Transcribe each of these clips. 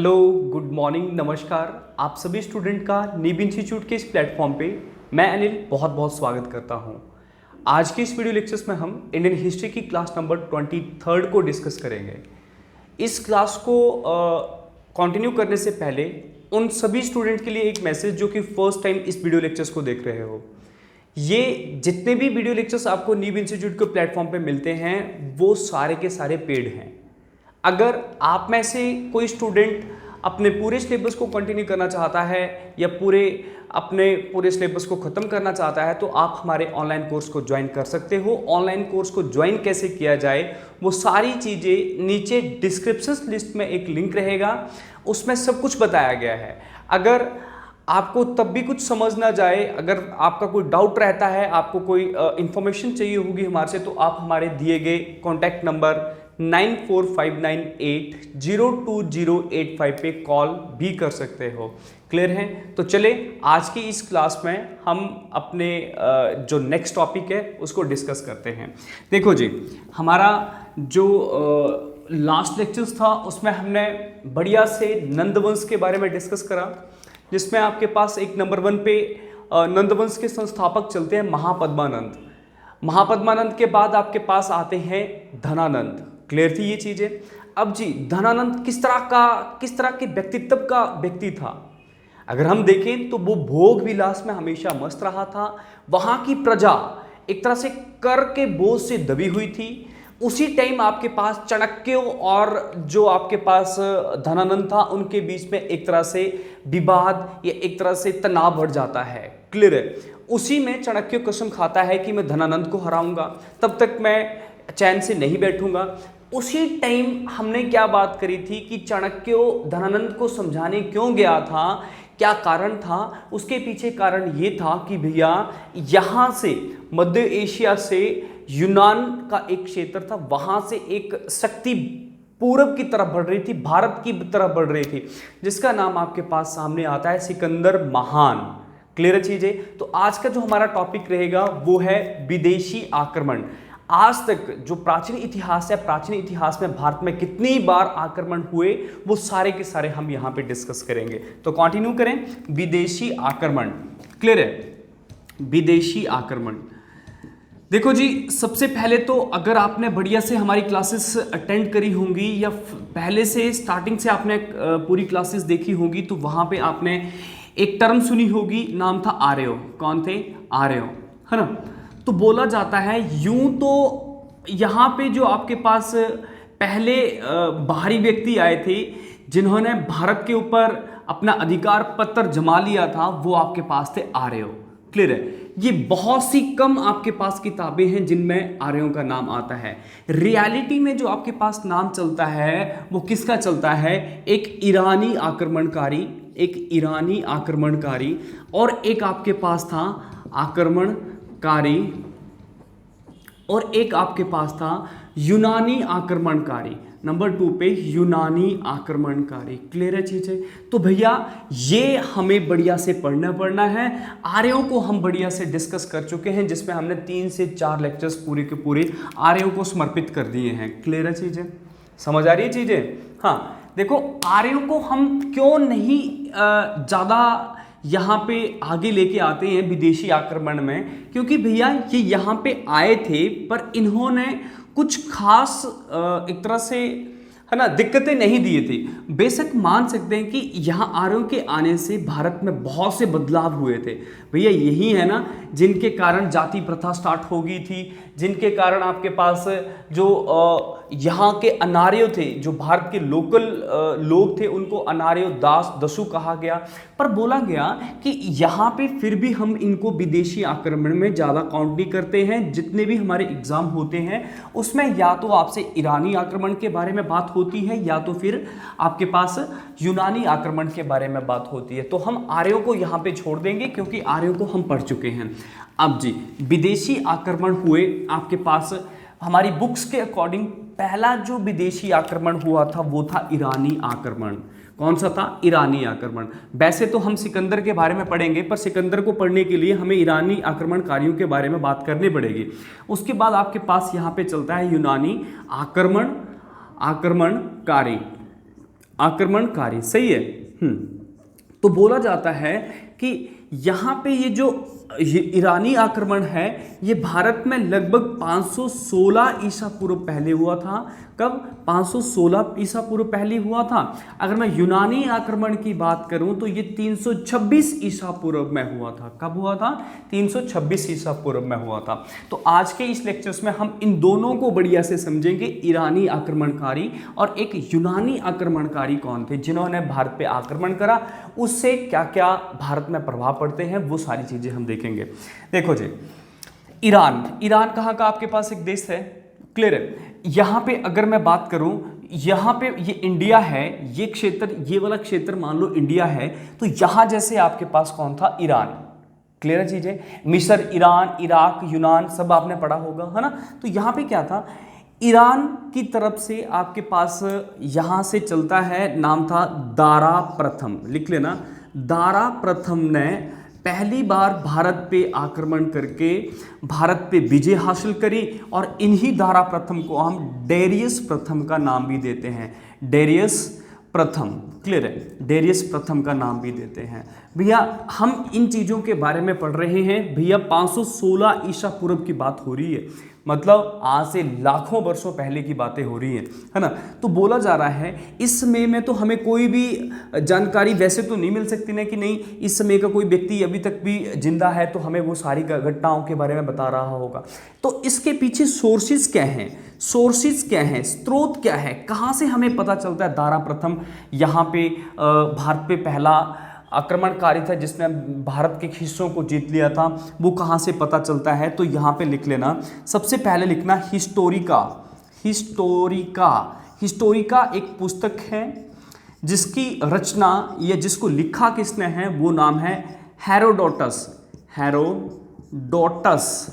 Hello, good morning, नमस्कार। आप सभी स्टूडेंट का नीब इंस्टीट्यूट के इस प्लेटफॉर्म पे मैं अनिल बहुत बहुत स्वागत करता हूं। आज के इस वीडियो लेक्चर्स में हम इंडियन हिस्ट्री की क्लास नंबर 23 को डिस्कस करेंगे। इस क्लास को कंटिन्यू करने से पहले उन सभी स्टूडेंट के लिए एक मैसेज जो कि फर्स्ट टाइम इस वीडियो लेक्चर्स को देख रहे हो। ये जितने भी वीडियो लेक्चर्स आपको नीब इंस्टीट्यूट के प्लेटफॉर्म पे मिलते हैं वो सारे के सारे पेड हैं। अगर आप में से कोई स्टूडेंट अपने पूरे सिलेबस को कंटिन्यू करना चाहता है या अपने पूरे सिलेबस को ख़त्म करना चाहता है तो आप हमारे ऑनलाइन कोर्स को ज्वाइन कर सकते हो। ऑनलाइन कोर्स को ज्वाइन कैसे किया जाए वो सारी चीज़ें नीचे डिस्क्रिप्शन लिस्ट में एक लिंक रहेगा, उसमें सब कुछ बताया गया है। अगर आपको तब भी कुछ समझ ना जाए, अगर आपका कोई डाउट रहता है, आपको कोई इन्फॉर्मेशन चाहिए होगी हमारे से, तो आप हमारे दिए गए कॉन्टैक्ट नंबर 9459802085 पे कॉल भी कर सकते हो। क्लियर है? तो चले आज की इस क्लास में हम अपने जो नेक्स्ट टॉपिक है उसको डिस्कस करते हैं। देखो जी, हमारा जो लास्ट लेक्चर्स था उसमें हमने बढ़िया से नंदवंश के बारे में डिस्कस करा, जिसमें आपके पास एक नंबर 1 पे नंदवंश के संस्थापक चलते हैं महापद्मानंद। महापद्मानंद के बाद आपके पास आते हैं धनानंद। क्लियर थी ये चीजें? अब जी, धनानंद किस तरह के व्यक्तित्व का व्यक्ति था? अगर हम देखें तो वो भोग विलास में हमेशा मस्त रहा था। वहां की प्रजा एक तरह से कर के बोझ से दबी हुई थी। उसी टाइम आपके पास चाणक्यों और जो आपके पास धनानंद था उनके बीच में एक तरह से विवाद या एक तरह से तनाव बढ़ जाता है। क्लियर है? उसी में चाणक्य कसम खाता है कि मैं धनानंद को हराऊंगा, तब तक मैं चैन से नहीं बैठूंगा। उसी टाइम हमने क्या बात करी थी कि चाणक्य धनानंद को समझाने क्यों गया था, क्या कारण था? उसके पीछे कारण ये था कि भैया यहाँ से मध्य एशिया से यूनान का एक क्षेत्र था, वहां से एक शक्ति पूरब की तरफ बढ़ रही थी, भारत की तरफ बढ़ रही थी, जिसका नाम आपके पास सामने आता है सिकंदर महान। क्लियर चीजें? तो आज का जो हमारा टॉपिक रहेगा वो है विदेशी आक्रमण। आज तक जो प्राचीन इतिहास है, प्राचीन इतिहास में भारत में कितनी बार आक्रमण हुए वो सारे के सारे हम यहां पे डिस्कस करेंगे। तो कंटिन्यू करें, विदेशी आक्रमण। क्लियर है? विदेशी आक्रमण। देखो जी, सबसे पहले तो अगर आपने बढ़िया से हमारी क्लासेस अटेंड करी होंगी या पहले से स्टार्टिंग से आपने पूरी क्लासेस देखी होंगी तो वहां पे आपने एक टर्म सुनी होगी, नाम था आर्यो। कौन थे? आर्यो, है ना? तो बोला जाता है यूं तो यहाँ पे जो आपके पास पहले बाहरी व्यक्ति आए थे जिन्होंने भारत के ऊपर अपना अधिकार पत्र जमा लिया था, वो आपके पास थे आर्यो। क्लियर है? ये बहुत सी कम आपके पास किताबें हैं जिनमें आर्यों का नाम आता है। रियलिटी में जो आपके पास नाम चलता है वो किसका चलता है? एक ईरानी आक्रमणकारी और एक आपके पास था आक्रमणकारी और एक आपके पास था यूनानी आक्रमणकारी। नंबर 2 पे यूनानी आक्रमणकारी। क्लियर है चीजें? तो भैया ये हमें बढ़िया से पढ़ना है। आर्यों को हम बढ़िया से डिस्कस कर चुके हैं, जिसमें हमने 3 से 4 लेक्चर्स पूरे के पूरे आर्यों को समर्पित कर दिए हैं। क्लियर है चीजें? समझ आ रही है चीजें? हाँ, देखो आर्यों को हम क्यों नहीं ज़्यादा यहाँ पे आगे लेके आते हैं विदेशी आक्रमण में, क्योंकि भैया ये यहाँ पे आए थे पर इन्होंने कुछ खास एक तरह से, है ना, दिक्कतें नहीं दिए थे। बेशक मान सकते हैं कि यहाँ आर्यों के आने से भारत में बहुत से बदलाव हुए थे। भैया यही है ना जिनके कारण जाति प्रथा स्टार्ट हो गई थी, जिनके कारण आपके पास जो यहाँ के अनार्य थे, जो भारत के लोकल लोग थे, उनको अनार्य दसु कहा गया। पर बोला गया कि यहाँ पे फिर भी हम इनको विदेशी आक्रमण में ज़्यादा काउंट नहीं करते हैं। जितने भी हमारे एग्जाम होते हैं उसमें या तो आपसे ईरानी आक्रमण के बारे में बात होती है या तो फिर आपके पास यूनानी आक्रमण के बारे में बात होती है। तो हम आर्यों को यहाँ पे छोड़ देंगे क्योंकि आर्यों को हम पढ़ चुके हैं। अब जी, विदेशी आक्रमण हुए आपके पास हमारी बुक्स के अकॉर्डिंग पहला जो विदेशी आक्रमण हुआ था वो था ईरानी आक्रमण। कौन सा था? ईरानी आक्रमण। वैसे तो हम सिकंदर के बारे में पढ़ेंगे, पर सिकंदर को पढ़ने के लिए हमें ईरानी आक्रमणकारियों के बारे में बात करनी पड़ेगी। उसके बाद आपके पास यहाँ पे चलता है यूनानी आक्रमणकारी। आक्रमणकारी, सही है। तो बोला जाता है कि यहाँ पे ये ईरानी आक्रमण है, ये भारत में लगभग 516 ईसा पूर्व पहले हुआ था। कब? 516 ईसा पूर्व पहले हुआ था। अगर मैं यूनानी आक्रमण की बात करूं तो ये 326 ईसा पूर्व में हुआ था। कब हुआ था? 326 ईसा पूर्व में हुआ था। तो आज के इस लेक्चर्स में हम इन दोनों को बढ़िया से समझेंगे, ईरानी आक्रमणकारी और एक यूनानी आक्रमणकारी कौन थे जिन्होंने भारत पे आक्रमण करा, उससे क्या क्या भारत में प्रभाव पड़ते हैं, वो सारी चीजें हम देखेंगे। देखो जी, ईरान कहाँ का आपके पास एक देश है, क्लियर है। यहाँ पे अगर मैं बात करूं, यहाँ पे ये इंडिया है, ये क्षेत्र, ये वाला क्षेत्र मान लो इंडिया है, तो यहाँ जैसे आपके पास कौन था? ईरान। क्लियर है चीजें? मिस्र, ईरान, इराक, यूनान सब आपने पढ़ा होगा, है ना। तो यहाँ पे क्या था? ईरान की तरफ से आपके पास यहाँ से चलता है, नाम था दारा प्रथम, लिख लेना। दारा प्रथम ने पहली बार भारत पे आक्रमण करके भारत पे विजय हासिल करी, और इन्हीं दारा प्रथम को हम डेरियस प्रथम का नाम भी देते हैं। डेरियस प्रथम, क्लियर है, डेरियस प्रथम का नाम भी देते हैं। भैया हम इन चीज़ों के बारे में पढ़ रहे हैं। भैया 516 ईसा पूर्व की बात हो रही है, मतलब आज से लाखों वर्षों पहले की बातें हो रही हैं, है ना। तो बोला जा रहा है इस समय में तो हमें कोई भी जानकारी वैसे तो नहीं मिल सकती ना, कि नहीं इस समय का कोई व्यक्ति अभी तक भी जिंदा है तो हमें वो सारी घटनाओं के बारे में बता रहा होगा। तो इसके पीछे सोर्सेज क्या हैं, स्रोत क्या है, कहाँ से हमें पता चलता है दारा प्रथम यहाँ पे भारत पे पहला आक्रमणकारी था जिसने भारत के हिस्सों को जीत लिया था, वो कहाँ से पता चलता है? तो यहाँ पे लिख लेना, सबसे पहले लिखना हिस्टोरिका एक पुस्तक है जिसकी रचना या जिसको लिखा किसने है, वो नाम है हेरोडोटस।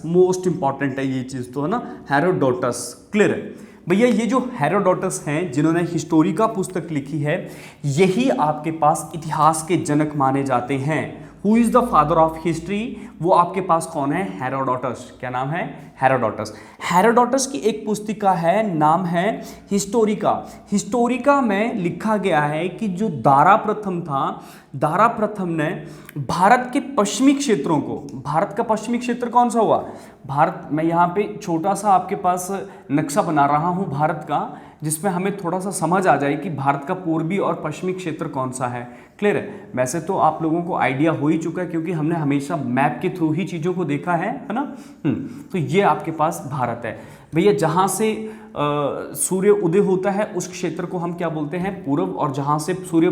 मोस्ट इंपॉर्टेंट है ये चीज़ तो, है ना, हेरोडोटस। क्लियर है भैया। ये जो हेरोडोटस हैं जिन्होंने हिस्टोरिका पुस्तक लिखी है, यही आपके पास इतिहास के जनक माने जाते हैं। Who is the father of history? वो आपके पास कौन है? हेरोडोटस। क्या नाम है? हेरोडोटस। हेरोडोटस की एक पुस्तिका है, नाम है हिस्टोरिका में लिखा गया है कि जो दारा प्रथम था, दारा प्रथम ने भारत के पश्चिमी क्षेत्रों को, भारत का पश्चिमी क्षेत्र कौन सा हुआ? भारत, मैं यहाँ पे छोटा सा आपके पास नक्शा बना रहा हूँ भारत का, जिसमें हमें थोड़ा सा समझ आ जाए कि भारत का पूर्वी और पश्चिमी क्षेत्र कौन सा है। क्लियर है? वैसे तो आप लोगों को आइडिया हो ही चुका है क्योंकि हमने हमेशा मैप के थ्रू ही चीज़ों को देखा है ना। तो ये आपके पास भारत है भैया। जहाँ से सूर्य उदय होता है उस क्षेत्र को हम क्या बोलते हैं? पूर्व, और जहाँ से सूर्य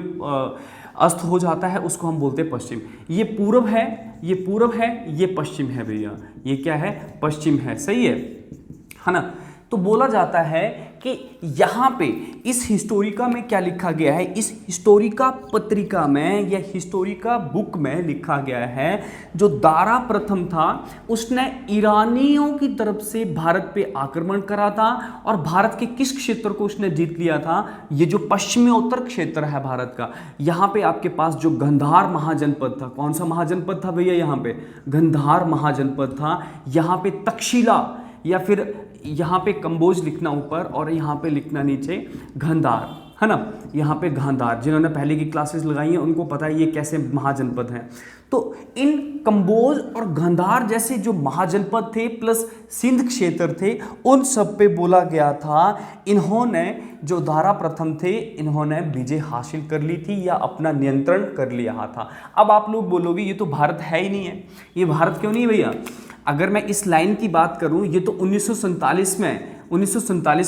अस्त हो जाता है उसको हम बोलते हैं पश्चिम। ये पूर्व है, ये पश्चिम है भैया। ये क्या है? पश्चिम है, सही है ना। तो बोला जाता है कि यहाँ पे इस हिस्टोरिका में क्या लिखा गया है, इस हिस्टोरिका पत्रिका में या हिस्टोरिका बुक में लिखा गया है, जो दारा प्रथम था उसने ईरानियों की तरफ से भारत पे आक्रमण करा था, और भारत के किस क्षेत्र को उसने जीत लिया था? ये जो पश्चिमोत्तर क्षेत्र है भारत का, यहाँ पे आपके पास जो गंधार महाजनपद था, कौन सा महाजनपद था भैया? यहाँ पे गंधार महाजनपद था। यहाँ पे तक्षशिला, या फिर यहाँ पे कंबोज लिखना ऊपर और यहाँ पे लिखना नीचे गांधार, है ना। यहाँ पे गांधार, जिन्होंने पहले की क्लासेस लगाई हैं उनको पता है ये कैसे महाजनपद हैं। तो इन कंबोज और गांधार जैसे जो महाजनपद थे प्लस सिंध क्षेत्र थे, उन सब पे बोला गया था इन्होंने, जो दारा प्रथम थे, इन्होंने विजय हासिल कर ली थी या अपना नियंत्रण कर लिया था। अब आप लोग बोलोगे ये तो भारत है ही नहीं है, ये भारत क्यों नहीं है भैया? अगर मैं इस लाइन की बात करूं, ये तो 1947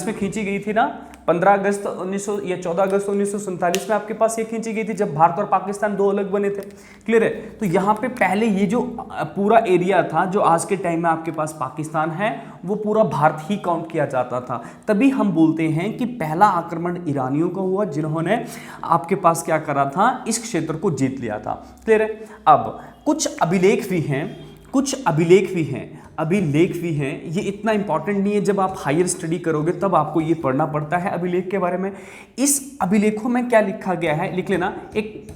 में खींची गई थी ना, 15 अगस्त 1900 या 14 अगस्त 1947 में आपके पास ये खींची गई थी जब भारत और पाकिस्तान दो अलग बने थे। क्लियर है? तो यहाँ पे पहले ये जो पूरा एरिया था जो आज के टाइम में आपके पास पाकिस्तान है, वो पूरा भारत ही काउंट किया जाता था। तभी हम बोलते हैं कि पहला आक्रमण ईरानियों का हुआ जिन्होंने आपके पास क्या करा था, इस क्षेत्र को जीत लिया था। क्लियर है? अब कुछ अभिलेख भी हैं, ये इतना इंपॉर्टेंट नहीं है, जब आप हायर स्टडी करोगे तब आपको ये पढ़ना पड़ता है अभिलेख के बारे में। इस अभिलेखों में क्या लिखा गया है, लिख लेना। एक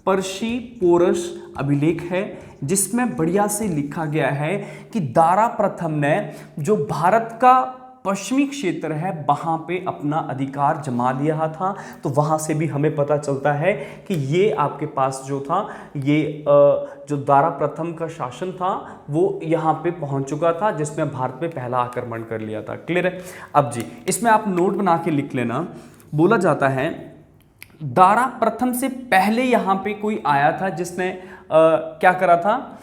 पर्शिपोरस अभिलेख है जिसमें बढ़िया से लिखा गया है कि दारा प्रथम ने जो भारत का पश्चिमी क्षेत्र है वहाँ पे अपना अधिकार जमा लिया था। तो वहाँ से भी हमें पता चलता है कि ये आपके पास जो था, ये जो दारा प्रथम का शासन था वो यहाँ पे पहुँच चुका था, जिसने भारत पे पहला आक्रमण कर लिया था। क्लियर है? अब जी इसमें आप नोट बना के लिख लेना। बोला जाता है दारा प्रथम से पहले यहाँ पे कोई आया था जिसने क्या करा था,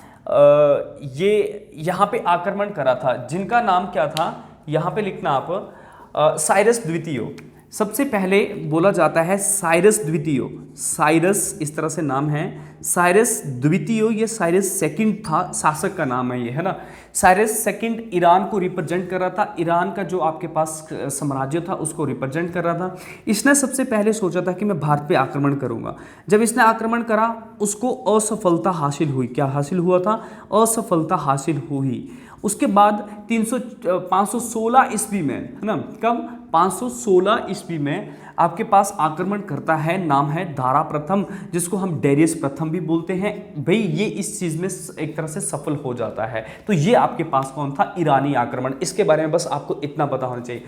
ये यहाँ पे आक्रमण करा था, जिनका नाम क्या था, यहाँ पे लिखना आप साइरस द्वितीय। सबसे पहले बोला जाता है साइरस द्वितीय, साइरस इस तरह से नाम है, साइरस द्वितीय, ये साइरस सेकंड था, शासक का नाम है ये, है ना। साइरस सेकंड ईरान को रिप्रेजेंट कर रहा था, ईरान का जो आपके पास साम्राज्य था उसको रिप्रेजेंट कर रहा था। इसने सबसे पहले सोचा था कि मैं भारत पे आक्रमण करूंगा। जब इसने आक्रमण करा उसको असफलता हासिल हुई। क्या हासिल हुआ था? असफलता हासिल हुई। उसके बाद 516 ईस्वी में, है ना, कब? 516 ईस्वी में आपके पास आक्रमण करता है, नाम है दारा प्रथम, जिसको हम डेरियस प्रथम भी बोलते हैं। भाई ये इस चीज़ में एक तरह से सफल हो जाता है। तो ये आपके पास कौन था? ईरानी आक्रमण। इसके बारे में बस आपको इतना पता होना चाहिए।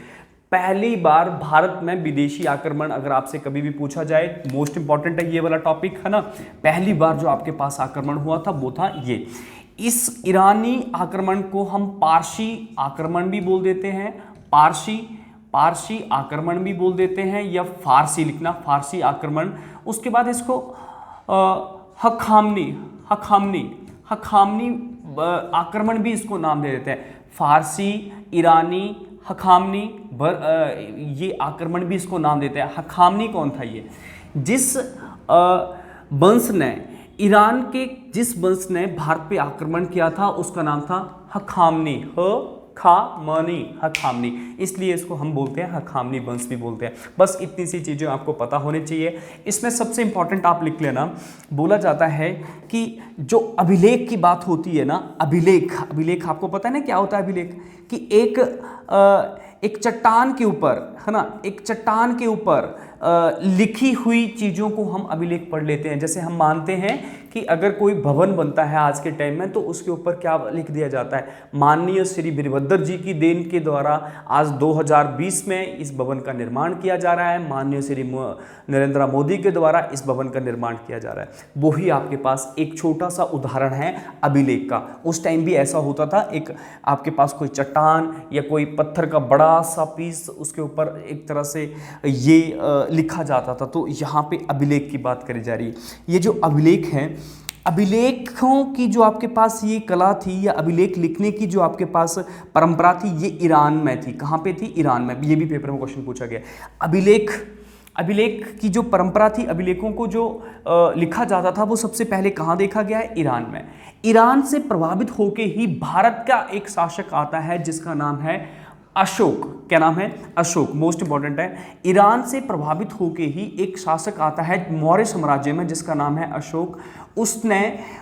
पहली बार भारत में विदेशी आक्रमण अगर आपसे कभी भी पूछा जाए, मोस्ट इंपॉर्टेंट है ये वाला टॉपिक, है ना। पहली बार जो आपके पास आक्रमण हुआ था वो था ये। इस ईरानी आक्रमण को हम पारसी आक्रमण भी बोल देते हैं, पारसी आक्रमण भी बोल देते हैं, या फारसी लिखना, फारसी आक्रमण। उसके बाद इसको हखामनी आक्रमण भी इसको नाम दे देते हैं। फारसी, ईरानी, हखामनी, ये आक्रमण भी इसको नाम देते हैं। हखामनी कौन था? ये जिस वंश ने, ईरान के जिस वंश ने भारत पे आक्रमण किया था उसका नाम था हखामनी, हखामनी, इसलिए इसको हम बोलते हैं हखामनी वंश भी बोलते हैं। बस इतनी सी चीज़ें आपको पता होनी चाहिए। इसमें सबसे इंपॉर्टेंट आप लिख लेना, बोला जाता है कि जो अभिलेख की बात होती है ना, अभिलेख आपको पता है ना क्या होता है अभिलेख? कि एक चट्टान के ऊपर, है ना, एक चट्टान के ऊपर लिखी हुई चीज़ों को हम अभिलेख पढ़ लेते हैं। जैसे हम मानते हैं कि अगर कोई भवन बनता है आज के टाइम में तो उसके ऊपर क्या लिख दिया जाता है? माननीय श्री वीरभद्र जी की देन के द्वारा आज 2020 में इस भवन का निर्माण किया जा रहा है, माननीय श्री नरेंद्र मोदी के द्वारा इस भवन का निर्माण किया जा रहा है। वही आपके पास एक छोटा सा उदाहरण है अभिलेख का। उस टाइम भी ऐसा होता था, एक आपके पास कोई चट्टान या कोई पत्थर का बड़ा सा पीस, उसके ऊपर एक तरह से ये लिखा जाता था। तो यहाँ पे अभिलेख की बात करी जा रही है। ये जो अभिलेख हैं, अभिलेखों की जो आपके पास ये कला थी या अभिलेख लिखने की जो आपके पास परंपरा थी, ये ईरान में थी। कहाँ पे थी? ईरान में। ये भी पेपर में क्वेश्चन पूछा गया। अभिलेख की जो परंपरा थी, अभिलेखों को जो लिखा जाता था वो सबसे पहले कहाँ देखा गया है? ईरान में। ईरान से प्रभावित होके ही भारत का एक शासक आता है जिसका नाम है अशोक। क्या नाम है? अशोक। मोस्ट इंपॉर्टेंट है। ईरान से प्रभावित होके ही एक शासक आता है मौर्य साम्राज्य में जिसका नाम है अशोक। उसने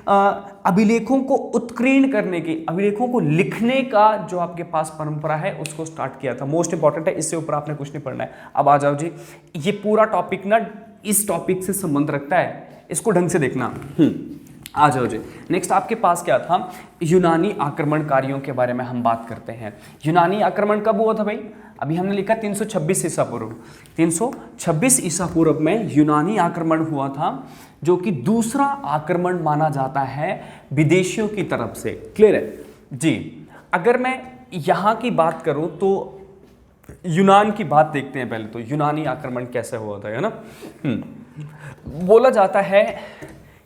अभिलेखों को उत्कीर्ण करने की, अभिलेखों को लिखने का जो आपके पास परंपरा है उसको स्टार्ट किया था। मोस्ट इंपॉर्टेंट है, इससे ऊपर आपने कुछ नहीं पढ़ना है। अब आ जाओ जी, ये पूरा टॉपिक ना इस टॉपिक से संबंध रखता है, इसको ढंग से देखना। आ जाओ जी। नेक्स्ट आपके पास क्या था? यूनानी आक्रमणकारियों के बारे में हम बात करते हैं। यूनानी आक्रमण कब हुआ था भाई? अभी हमने लिखा 326 ईसा पूर्व। 326 ईसा पूर्व में यूनानी आक्रमण हुआ था, जो कि दूसरा आक्रमण माना जाता है विदेशियों की तरफ से। क्लियर है जी? अगर मैं यहाँ की बात करूँ तो यूनान की बात देखते हैं पहले। तो यूनानी आक्रमण कैसे हुआ था, है ना। बोला जाता है,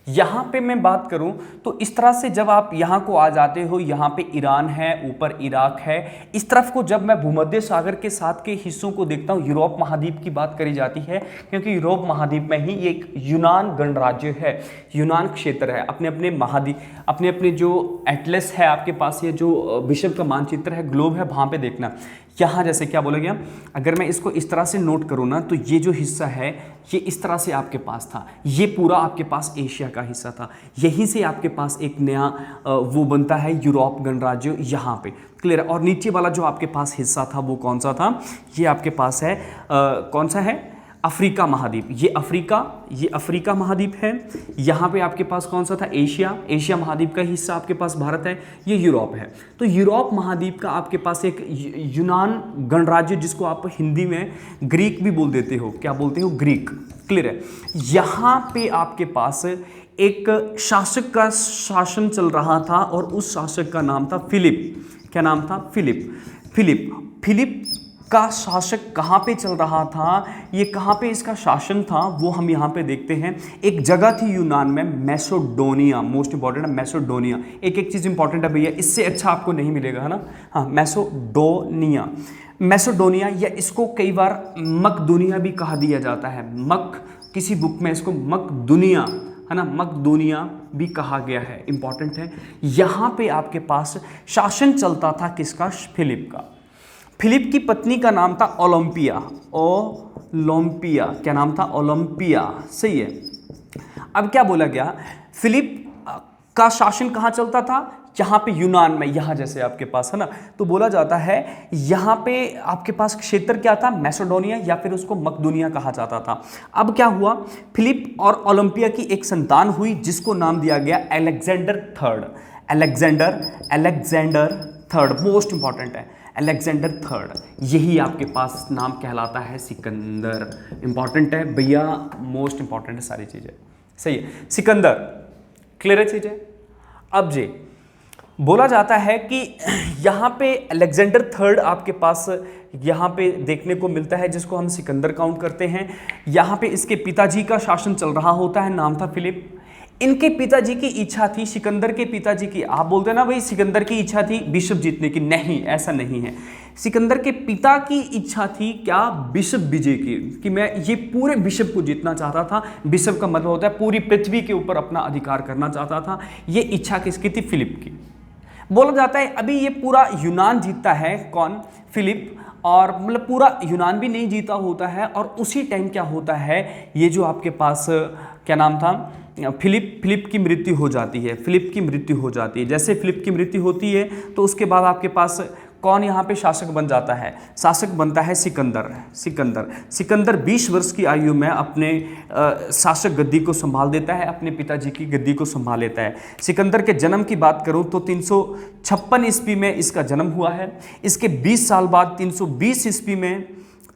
यहाँ पे मैं बात करूँ तो इस तरह से जब आप यहाँ को आ जाते हो, यहाँ पे ईरान है, ऊपर इराक है। इस तरफ को जब मैं भूमध्य सागर के साथ के हिस्सों को देखता हूँ, यूरोप महाद्वीप की बात करी जाती है, क्योंकि यूरोप महाद्वीप में ही एक यूनान गणराज्य है, यूनान क्षेत्र है। अपने अपने महाद्वीप, अपने अपने जो एटलस है आपके पास, ये जो विश्व का मानचित्र है, ग्लोब है, वहाँ पे देखना। यहाँ जैसे क्या बोला गया, अगर मैं इसको इस तरह से नोट करूँ ना, तो ये जो हिस्सा है ये इस तरह से आपके पास था। ये पूरा आपके पास एशिया का हिस्सा था। यहीं से आपके पास एक नया वो बनता है यूरोप गणराज्य यहाँ पे। क्लियर? और नीचे वाला जो आपके पास हिस्सा था वो कौन सा था? ये आपके पास है कौन सा है? अफ्रीका महाद्वीप, ये अफ्रीका महाद्वीप है। यहाँ पे आपके पास कौन सा था, एशिया महाद्वीप का हिस्सा आपके पास भारत है। ये यूरोप है। तो यूरोप महाद्वीप का आपके पास एक यूनान गणराज्य, जिसको आप हिंदी में ग्रीक भी बोल देते हो, क्या बोलते हो, ग्रीक। क्लियर है। यहाँ पे आपके पास एक शासक का शासन चल रहा था और उस शासक का नाम था फिलिप। क्या नाम था, फिलिप का शासक कहाँ पे चल रहा था, ये कहाँ पे इसका शासन था, वो हम यहाँ पे देखते हैं। एक जगह थी यूनान में, मैसेडोनिया, मोस्ट इंपॉर्टेंट है मैसेडोनिया। एक चीज़ इंपॉर्टेंट है भैया, इससे अच्छा आपको नहीं मिलेगा, है ना। हाँ, मैसेडोनिया, या इसको कई बार मकदूनिया भी कहा दिया जाता है। किसी बुक में इसको मकदूनिया, है ना, मकदूनिया भी कहा गया है, इंपॉर्टेंट है। यहाँ पे आपके पास शासन चलता था किसका, फिलिप का। फिलिप की पत्नी का नाम था ओलंपिया। क्या नाम था, ओलंपिया, सही है। अब क्या बोला गया, फिलिप का शासन कहाँ चलता था, यहाँ पे यूनान में, यहाँ जैसे आपके पास है ना। तो बोला जाता है यहाँ पे आपके पास क्षेत्र क्या था, मैसेडोनिया, या फिर उसको मकदूनिया कहा जाता था। अब क्या हुआ, फिलिप और ओलंपिया की एक संतान हुई जिसको नाम दिया गया अलेक्जेंडर थर्ड, मोस्ट इंपॉर्टेंट है, अलेक्जेंडर थर्ड। यही आपके पास नाम कहलाता है सिकंदर। इंपॉर्टेंट है भैया, मोस्ट इंपॉर्टेंट है सारी चीज़ें, सही है, सिकंदर। क्लियर है चीज़ें। अब जी बोला जाता है कि यहाँ पे अलेक्जेंडर थर्ड आपके पास यहाँ पे देखने को मिलता है, जिसको हम सिकंदर काउंट करते हैं। यहाँ पे इसके पिताजी का शासन चल रहा होता है, नाम था फिलिप। इनके पिताजी की इच्छा थी, सिकंदर के पिताजी की, आप बोलते हैं ना भाई सिकंदर की इच्छा थी बिशप जीतने की, नहीं, ऐसा नहीं है। सिकंदर के पिता की इच्छा थी क्या, बिशप विजय की, कि मैं ये पूरे बिशप को जीतना चाहता था। बिशप का मतलब होता है पूरी पृथ्वी के ऊपर अपना अधिकार करना चाहता था। ये इच्छा किसकी थी, फिलिप की। बोला जाता है अभी ये पूरा यूनान जीतता है, कौन, फिलिप, और मतलब पूरा यूनान भी नहीं जीता होता है। और उसी टाइम क्या होता है, ये जो आपके पास क्या नाम था, फिलिप की मृत्यु हो जाती है। जैसे फिलिप की मृत्यु होती है तो उसके बाद आपके पास कौन यहाँ पे शासक बन जाता है, शासक बनता है सिकंदर 20 वर्ष की आयु में अपने शासक गद्दी को संभाल देता है, अपने पिताजी की गद्दी को संभाल लेता है। सिकंदर के जन्म की बात करूँ तो 356 ईस्वी में इसका जन्म हुआ है। इसके 20 साल बाद 320 ईस्वी में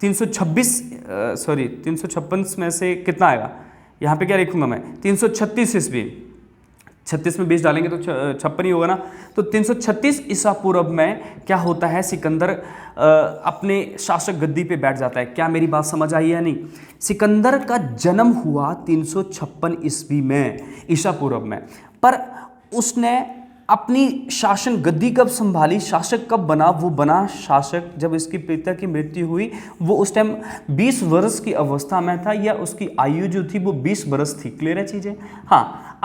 356 में से कितना आएगा, यहाँ पे क्या लिखूंगा मैं, 336 ईस्वी, 36 में 20 डालेंगे तो 56 ही होगा ना। तो 336 ईसा पूर्व में क्या होता है, सिकंदर अपने शासक गद्दी पे बैठ जाता है। क्या मेरी बात समझ आई या नहीं। सिकंदर का जन्म हुआ 356 ईस्वी में, ईसा पूर्व में, पर उसने अपनी शासन गद्दी कब संभाली, शासक कब बना, वो बना शासक जब इसके पिता की मृत्यु हुई। वो उस टाइम 20 वर्ष की अवस्था में था, या उसकी आयु जो थी वो 20 वर्ष थी। क्लियर है चीज़ें। हाँ,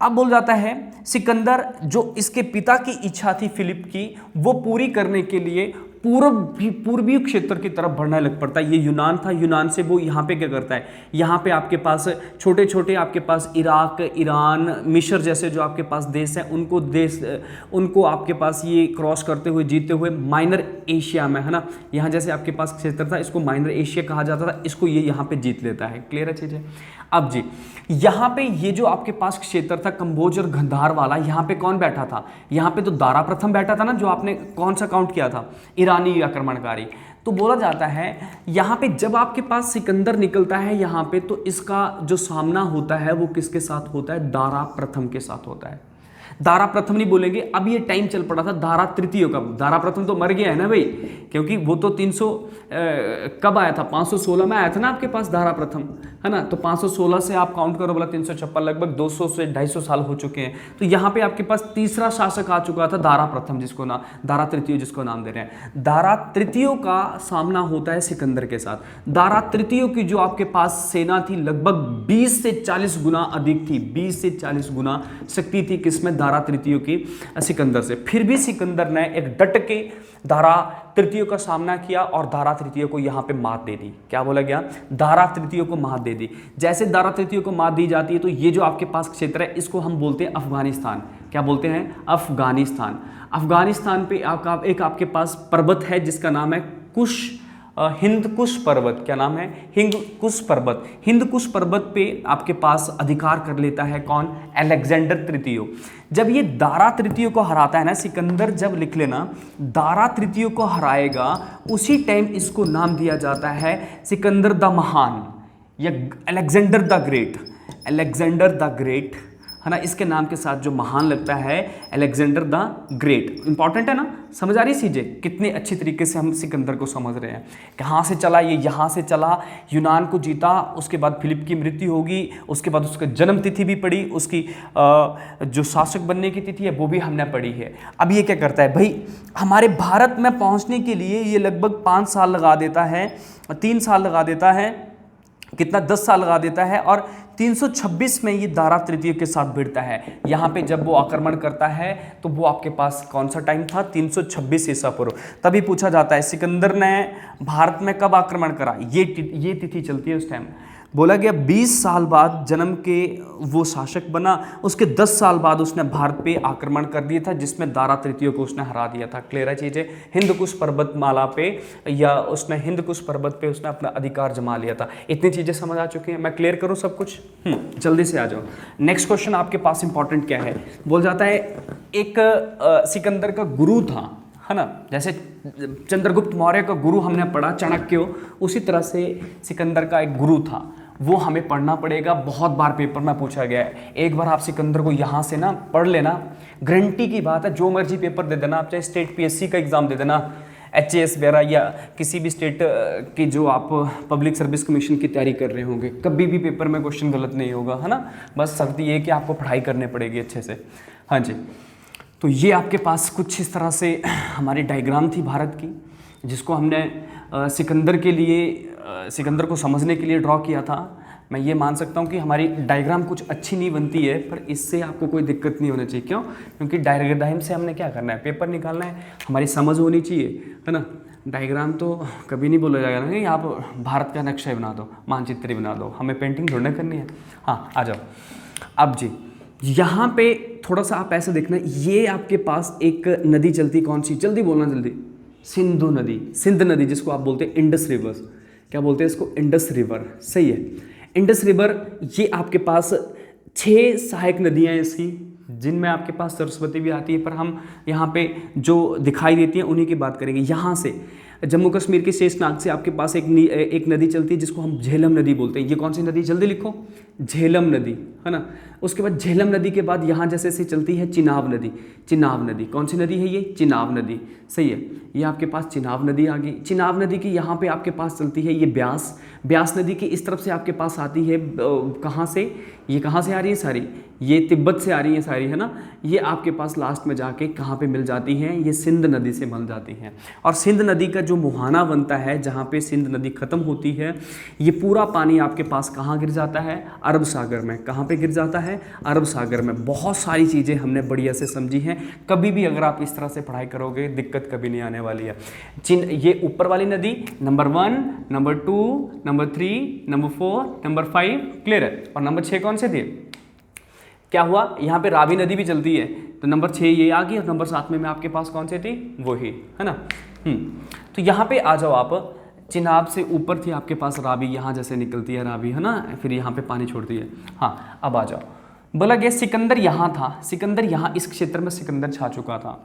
अब बोल जाता है सिकंदर, जो इसके पिता की इच्छा थी फिलिप की, वो पूरी करने के लिए पूर्वी क्षेत्र की तरफ बढ़ने लग पड़ता है। ये यूनान था, यूनान से वो यहाँ पे क्या करता है, यहाँ पे आपके पास छोटे छोटे आपके पास इराक, ईरान, मिस्र जैसे जो आपके पास देश हैं, उनको आपके पास ये क्रॉस करते हुए, जीतते हुए माइनर एशिया में, है ना, यहाँ जैसे आपके पास क्षेत्र था, इसको माइनर एशिया कहा जाता था, इसको ये यहाँ पे जीत लेता है। क्लियर है चीज़ें। अब जी यहाँ पे ये जो आपके पास क्षेत्र था कंबोज और गंधार वाला, यहाँ पे कौन बैठा था, यहाँ पे तो दारा प्रथम बैठा था ना, जो आपने कौन सा काउंट किया था, ईरानी आक्रमणकारी। तो बोला जाता है यहाँ पे जब आपके पास सिकंदर निकलता है यहाँ पे, तो इसका जो सामना होता है वो किसके साथ होता है, दारा प्रथम के साथ होता है। दारा प्रथम नहीं बोलेंगे, अब ये टाइम चल पड़ा था दारा तृतीय का। दारा प्रथम तो मर गया है ना भाई, क्योंकि वो तो 300 कब आया था, 516 में आया था ना आपके पास दारा प्रथम, है ना। तो 516 से आप काउंट करो, बोला 356, लगभग 200 से 250 साल हो चुके हैं। तो यहाँ पे आपके पास तीसरा शासक आ चुका था, दारा प्रथम, जिसको ना दारा तृतीय जिसको नाम दे रहे हैं। दारा तृतीय का सामना होता है सिकंदर के साथ। दारा तृतीय की जो आपके पास सेना थी लगभग 20 से 40 गुना अधिक थी, 20 से 40 गुना शक्ति थी किसमें, दारा तृतीय की, सिकंदर से। फिर भी सिकंदर ने एक डट के दारा तृतीय का सामना किया और दारा तृतीय को यहाँ पे मात दे दी। क्या बोला गया, दारा तृतीय को मात दे दी। जैसे दारा तृतीय को मात दी जाती है तो ये जो आपके पास क्षेत्र है इसको हम बोलते हैं अफगानिस्तान। क्या बोलते हैं, अफगानिस्तान। अफगानिस्तान पे एक आपके पास पर्वत है जिसका नाम है कुश हिंदकुश पर्वत, क्या नाम है, हिंदकुश पर्वत। हिंदकुश पर्वत पे आपके पास अधिकार कर लेता है कौन, अलेक्जेंडर तृतीय। जब ये दारा तृतीय को हराता है ना सिकंदर, जब लिख लेना दारा तृतीय को हराएगा, उसी टाइम इसको नाम दिया जाता है सिकंदर द महान या Alexander the great. Alexander the great है ना, इसके नाम के साथ जो महान लगता है अलेक्जेंडर द ग्रेट। इंपॉर्टेंट है ना, समझ आ रही चीजें, कितने अच्छी तरीके से हम सिकंदर को समझ रहे हैं। कहाँ से चला ये, यहाँ से चला, यूनान को जीता, उसके बाद फिलिप की मृत्यु होगी, उसके बाद उसका जन्म तिथि भी पड़ी, उसकी जो शासक बनने की तिथि है वो भी हमने पढ़ी है। अब ये क्या करता है भाई, हमारे भारत में पहुँचने के लिए ये लगभग 5 साल लगा देता है, 3 साल लगा देता है, कितना 10 साल लगा देता है, और 326 में ये दारा तृतीय के साथ भिड़ता है। यहाँ पे जब वो आक्रमण करता है तो वो आपके पास कौन सा टाइम था, 326 ईसा पूर्व। तभी पूछा जाता है सिकंदर ने भारत में कब आक्रमण करा, ये तिथि चलती है उस टाइम। बोला गया 20 साल बाद जन्म के वो शासक बना, उसके 10 साल बाद उसने भारत पे आक्रमण कर दिया था, जिसमें दारा तृतीय को उसने हरा दिया था। क्लियर है चीज़ें, हिंदकुश पर्वतमाला पे या उसने हिंदकुश पर्वत पे उसने अपना अधिकार जमा लिया था। इतनी चीज़ें समझ आ चुकी हैं, मैं क्लियर करूँ सब कुछ, जल्दी से आ जाओ। नेक्स्ट क्वेश्चन आपके पास इंपॉर्टेंट क्या है, बोल जाता है एक सिकंदर का गुरु था, है ना, जैसे चंद्रगुप्त मौर्य का गुरु हमने पढ़ा चाणक्य, उसी तरह से सिकंदर का एक गुरु था, वो हमें पढ़ना पड़ेगा। बहुत बार पेपर में पूछा गया है, एक बार आप सिकंदर को यहाँ से ना पढ़ लेना, गारंटी की बात है, जो मर्जी पेपर दे देना आप, चाहे स्टेट पीएससी का एग्जाम दे देना, HAS वगैरह या किसी भी स्टेट की जो आप पब्लिक सर्विस कमीशन की तैयारी कर रहे होंगे, कभी भी पेपर में क्वेश्चन गलत नहीं होगा, है ना। बस शर्त ये कि आपको पढ़ाई करनी पड़ेगी अच्छे से। हाँ जी, तो ये आपके पास कुछ इस तरह से हमारी डायग्राम थी भारत की, जिसको हमने सिकंदर के लिए, सिकंदर को समझने के लिए ड्रॉ किया था। मैं ये मान सकता हूँ कि हमारी डायग्राम कुछ अच्छी नहीं बनती है, पर इससे आपको कोई दिक्कत नहीं होनी चाहिए। क्यों? क्योंकि डायग्राम से हमने क्या करना है, पेपर निकालना है, हमारी समझ होनी चाहिए, है ना। डायग्राम तो कभी नहीं बोला जाएगा ना, आप भारत का नक्शा बना दो, मानचित्र बना दो, हमें पेंटिंग ढूंढने करनी है। हाँ आ जाओ। अब जी यहाँ पे थोड़ा सा आप ऐसे देखना, ये आपके पास एक नदी चलती, कौन सी, जल्दी बोलना जल्दी, सिंधु नदी, सिंध नदी, जिसको आप बोलते हैं इंडस रिवर। क्या बोलते हैं इसको, इंडस रिवर, सही है, इंडस रिवर। ये आपके पास 6 सहायक नदियाँ हैं इसकी, जिनमें आपके पास सरस्वती भी आती है, पर हम यहाँ पे जो दिखाई देती हैं उन्हीं की बात करेंगे। यहाँ से जम्मू कश्मीर के शेषनाग से आपके पास एक नदी चलती है, जिसको हम झेलम नदी बोलते हैं। ये कौन सी नदी, जल्दी लिखो, झेलम नदी, है ना। उसके बाद झेलम नदी के बाद यहाँ जैसे से चलती है चिनाब नदी। चिनाब नदी कौन सी नदी है, ये चिनाब नदी, सही है। ये आपके पास चिनाब नदी आ गई। चिनाब नदी की यहाँ पे आपके पास चलती है ये ब्यास। ब्यास नदी की इस तरफ से आपके पास आती है, कहाँ से, ये कहाँ से आ रही है सारी, ये तिब्बत से आ रही है सारी, है ना। ये आपके पास लास्ट में जाके कहाँ पे मिल जाती हैं, ये सिंध नदी से मिल जाती हैं। और सिंध नदी का जो मुहाना बनता है, जहाँ पे सिंध नदी खत्म होती है, ये पूरा पानी आपके पास कहाँ गिर जाता है, अरब सागर में। कहाँ पे गिर जाता है, अरब सागर में। बहुत सारी चीज़ें हमने बढ़िया से समझी हैं। कभी भी अगर आप इस तरह से पढ़ाई करोगे, दिक्कत कभी नहीं आने वाली है। ये ऊपर वाली नदी number 1, number 2, number 3, number 4, number 5, clear है। और नंबर 6 कौन से थे, क्या हुआ, यहाँ पे रावी नदी भी चलती है, तो नंबर 6 ये आ गई, और नंबर 7 में आपके पास कौन सी थी, वही, है ना। तो यहाँ पे आ जाओ आप, चिनाब से ऊपर थी आपके पास रावी, यहाँ जैसे निकलती है रावी, है ना, फिर यहाँ पे पानी छोड़ती है। हाँ अब आ जाओ, बोला गया सिकंदर यहाँ था, सिकंदर यहाँ इस क्षेत्र में सिकंदर छा चुका था।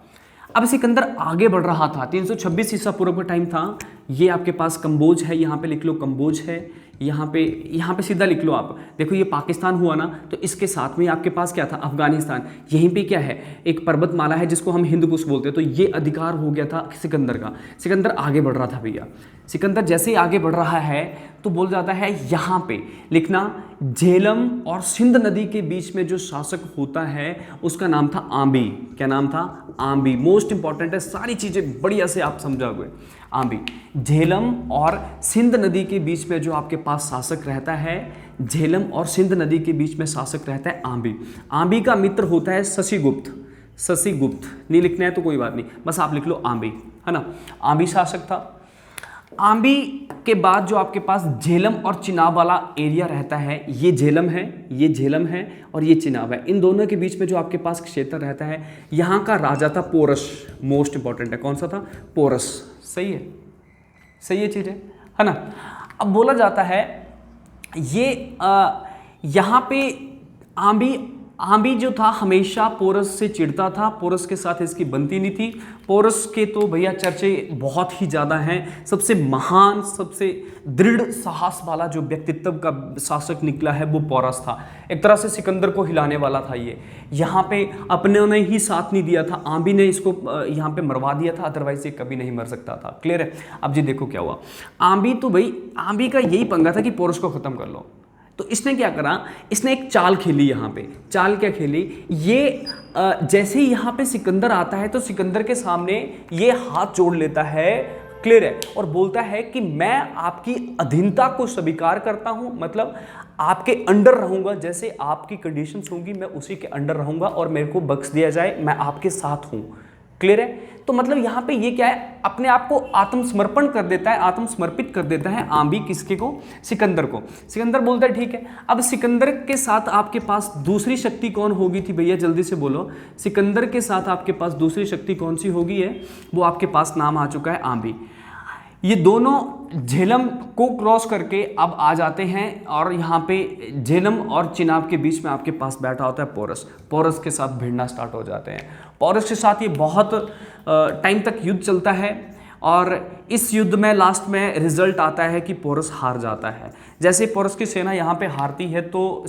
अब सिकंदर आगे बढ़ रहा था, 326 ईसा पूर्व का टाइम था। ये आपके पास कंबोज है, यहाँ पे लिख लो कंबोज है, यहाँ पे सीधा लिख लो आप। देखो ये पाकिस्तान हुआ ना, तो इसके साथ में आपके पास क्या था, अफगानिस्तान। यहीं पे क्या है, एक पर्वतमाला है जिसको हम हिंदकुश बोलते हैं। तो ये अधिकार हो गया था सिकंदर का। सिकंदर आगे बढ़ रहा था भैया। सिकंदर जैसे ही आगे बढ़ रहा है तो बोल जाता है यहाँ पे लिखना, झेलम और सिंध नदी के बीच में जो शासक होता है उसका नाम था आंबी। क्या नाम था, आंबी। मोस्ट इंपॉर्टेंट है, सारी चीज़ें बढ़िया से आप समझोगे। आंबी, झेलम और सिंध नदी के बीच में जो आपके पास शासक रहता है, झेलम और सिंध नदी के बीच में शासक रहता है आंबी। आंबी का मित्र होता है शशिगुप्त। शशिगुप्त नहीं लिखना है तो कोई बात नहीं, बस आप लिख लो आंबी, है ना। आंबी शासक था। आंबी के बाद जो आपके पास झेलम और चिनाब वाला एरिया रहता है, ये झेलम है, ये झेलम है और ये चिनाब है। इन दोनों के बीच में जो आपके पास क्षेत्र रहता है, यहाँ का राजा था पोरस। मोस्ट इंपॉर्टेंट है, कौन सा था, पोरस, सही है। सही है चीज़ें, है ना। अब बोला जाता है ये यहाँ पे आंबी जो था हमेशा पोरस से चिढ़ता था, पोरस के साथ इसकी बनती नहीं थी। पोरस के तो भैया चर्चे बहुत ही ज़्यादा हैं। सबसे महान, सबसे दृढ़ साहस वाला जो व्यक्तित्व का शासक निकला है वो पोरस था। एक तरह से सिकंदर को हिलाने वाला था ये। यहाँ पे अपने ने ही साथ नहीं दिया था, आंबी ने इसको यहाँ पे मरवा दिया था, अदरवाइज ये कभी नहीं मर सकता था। क्लियर है। अब जी देखो क्या हुआ, आंबी का यही पंगा था कि पोरस को ख़त्म कर लो। तो इसने क्या करा, इसने एक चाल खेली। यहाँ पे चाल क्या खेली, ये जैसे ही यहाँ पे सिकंदर आता है तो सिकंदर के सामने ये हाथ जोड़ लेता है। क्लियर है। और बोलता है कि मैं आपकी अधीनता को स्वीकार करता हूँ, मतलब आपके अंडर रहूंगा, जैसे आपकी कंडीशंस होंगी मैं उसी के अंडर रहूंगा और मेरे को बख्श दिया जाए, मैं आपके साथ हूँ। क्लियर है। तो मतलब यहाँ पे ये क्या है, अपने आप को आत्मसमर्पण कर देता है, आत्मसमर्पित कर देता है आंबी किसके को, सिकंदर को। सिकंदर बोलता है ठीक है। अब सिकंदर के साथ आपके पास दूसरी शक्ति कौन होगी थी भैया, जल्दी से बोलो। सिकंदर के साथ आपके पास दूसरी शक्ति कौन सी होगी है, वो आपके पास नाम आ चुका है आंबी। ये दोनों झेलम को क्रॉस करके अब आ जाते हैं और यहाँ पे झेलम और चिनाब के बीच में आपके पास बैठा होता है पोरस। पोरस के साथ भिड़ना स्टार्ट हो जाते हैं। पोरस के साथ ये बहुत टाइम तक युद्ध चलता है और इस युद्ध में लास्ट में रिजल्ट आता है कि पोरस हार जाता है। जैसे पोरस की सेना यहाँ पे हारती है तो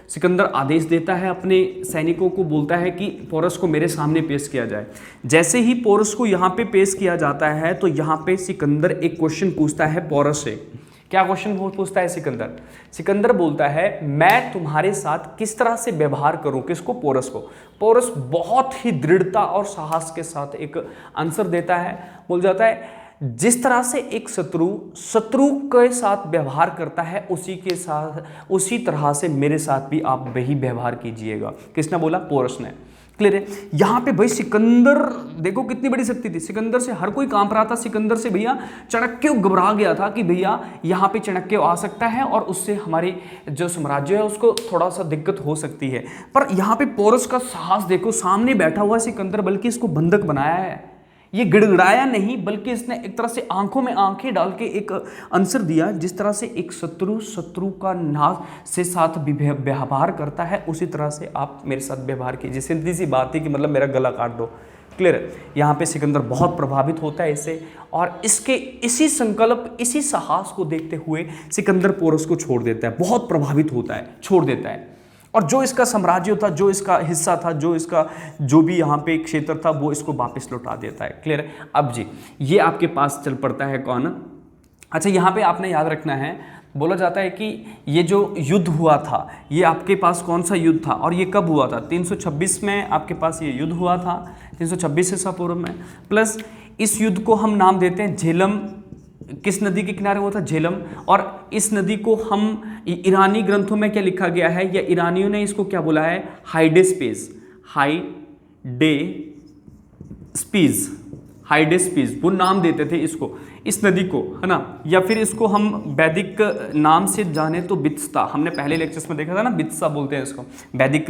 सिकंदर आदेश देता है अपने सैनिकों को, बोलता है कि पोरस को मेरे सामने पेश किया जाए। जैसे ही पोरस को यहाँ पे पेश किया जाता है तो यहाँ पे सिकंदर एक क्वेश्चन पूछता है पोरस से। क्या क्वेश्चन पूछता है सिकंदर? सिकंदर बोलता है मैं तुम्हारे साथ किस तरह से व्यवहार करूं, किसको, पोरस को। पोरस बहुत ही दृढ़ता और साहस के साथ एक आंसर देता है, बोल जाता है जिस तरह से एक शत्रु के साथ व्यवहार करता है उसी तरह से मेरे साथ भी आप वही व्यवहार कीजिएगा। किसने बोला? पोरस ने। क्लियर है। यहाँ पे भाई सिकंदर देखो कितनी बड़ी शक्ति थी, सिकंदर से हर कोई कांप रहा था। सिकंदर से भैया चाणक्य घबरा गया था कि भैया यहाँ पे चाणक्य आ सकता है और उससे हमारे जो साम्राज्य है उसको थोड़ा सा दिक्कत हो सकती है। पर यहाँ पे पोरस का साहस देखो, सामने बैठा हुआ सिकंदर, बल्कि इसको बंधक बनाया है। ये गिड़गिड़ाया नहीं, बल्कि इसने एक तरह से आंखों में आंखें डाल के एक आंसर दिया। जिस तरह से एक शत्रु का नाश से साथ व्यवहार करता है उसी तरह से आप मेरे साथ व्यवहार कीजिए। सीधी सी बात है कि मतलब मेरा गला काट दो। क्लियर है। यहाँ पे सिकंदर बहुत प्रभावित होता है इससे और इसके इसी संकल्प, इसी साहस को देखते हुए सिकंदर पोरस को छोड़ देता है। बहुत प्रभावित होता है, छोड़ देता है। और जो इसका साम्राज्य था, जो इसका हिस्सा था, जो भी यहाँ पे क्षेत्र था, वो इसको वापस लौटा देता है। क्लियर है। अब जी ये आपके पास चल पड़ता है कौन? अच्छा, यहाँ पे आपने याद रखना है, बोला जाता है कि ये जो युद्ध हुआ था ये आपके पास कौन सा युद्ध था और ये कब हुआ था? 326 में आपके पास ये युद्ध हुआ था, 326 ईसा पूर्व में। प्लस इस युद्ध को हम नाम देते हैं झेलम। किस नदी के किनारे हुआ था? झेलम। और इस नदी को हम ईरानी ग्रंथों में क्या लिखा गया है, या ईरानियों ने इसको क्या बोला है? हाइडेस्पीज, वो नाम देते थे इसको, इस नदी को, है ना। या फिर इसको हम वैदिक नाम से जाने तो बित्सा, हमने पहले लेक्चर्स में देखा था ना, बित्सा बोलते हैं इसको, वैदिक